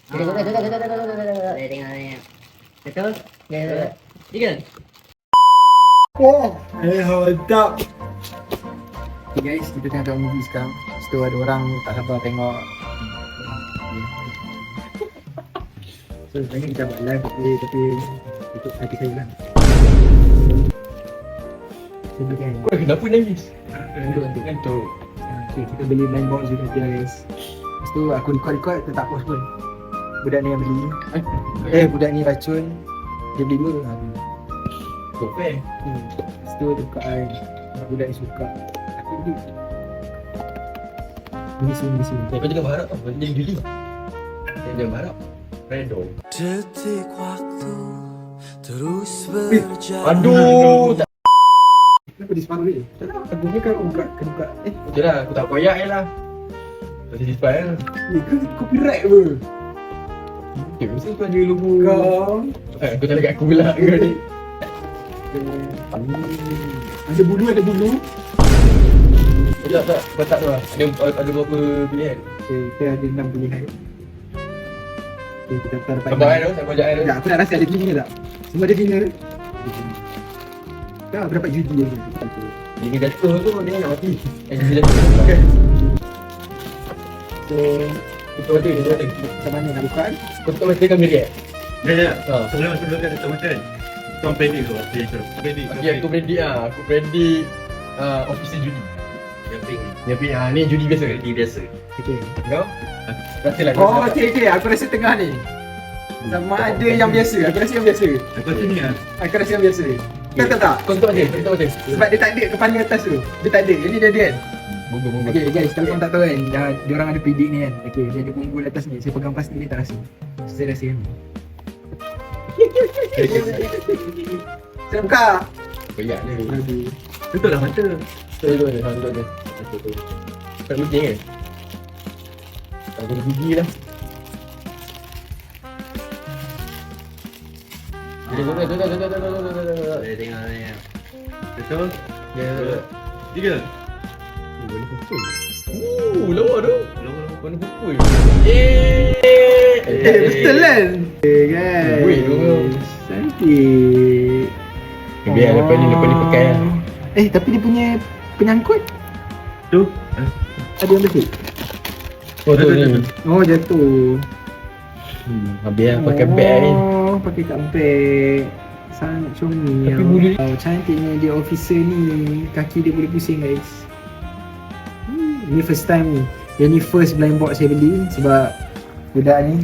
Saya tengok ni. Betul? Ya. Tiga. Hold up. Okay guys, kita tengah tengok movie sekarang. Lepas tu ada orang tak sabar tengok. So sebenarnya kita buat live tapi tutup hati saya lah. Sebenarnya Kenapa nangis? Ngantuk. Okay, kita beli blind box juga dia guys. Lepas tu aku record tu tak post pun. Budak ni yang beli. Budak ni racun. Dia beli dua. Kopeng. Lepas tu dia buka air. Budak ni suka. Aku beli. Beli sini. Kau jangan berharap tau, kau jadi geli. Jangan berharap. Redo. Detik waktu terus berjalan. Aduh, tak. Kenapa dia separuh ni? Tak tahu. Aku ni kan buka. Okey lah, aku tak koyak je lah. Tak jadi spy lah. Ni kan copyright apa? Okay, mesti tu ada logo. Kau. Kau tak dekat aku pula kau ni. Ada bulu. Tak. Kau tak tahu lah. Ada berapa pilihan? Okay, kita ada 6 pilihan. Okay, kita letak depan. Sabar tu, sabar jap tu. Tak, aku nak rasa ada winner tak? Semua ada winner. Kau berapa judi yang ni? Dia jatuh tu, dia nak mati. Dia jatuh. So, Kita mati, dia mati. macam mana nak buka? Kau tak mati kan dia? Ya. Ha. Sebelum kita tutup mata. Kau predik tu. Predik. Okay, aku predik lah. Aku predik official judi. Yang pink. Ni judi biasa. Predik biasa. Okay. Kau? Rasa lah. Oh, okay. Aku rasa tengah ni. Sama ada yang biasa. Aku rasa yang biasa. Aku sini lah. Aku rasa yang biasa. Tak. Kau tutup mata. Sebab dia tak ada kepala atas tu. Dia tak ada. Jadi dia ada kan? Bunggu. Okay guys, kalau korang tak tahu kan, dia orang ada predik ni kan. Okay, dia ada bumbu atas ni. Saya pegang plastik ni tak rasa. Saya rasa ni. Saya buka. Koyak dia. Aduh. Tutup lah mata. Tutup dia. Tak penting kan? Aku ada gigi lah. Tutup. Saya tengok ni. Betul? Ya. Tiga. Boleh pukul. Lawa tu. Boleh pukul. Betul kan? Okay guys. Weh, tu. Cantik. Biar lepas ni pakai lah. Tapi dia punya penyangkut Tu. ada yang betul. Oh tu ni. Oh, jatuh. Habis lah pakai beg ni. Oh, pakai kat beg. Sangat comel. Tapi bulu dia- cantiknya dia officer ni. Kaki dia boleh pusing guys. Ni first time ni. Yang ni first blind box saya beli sebab budak ni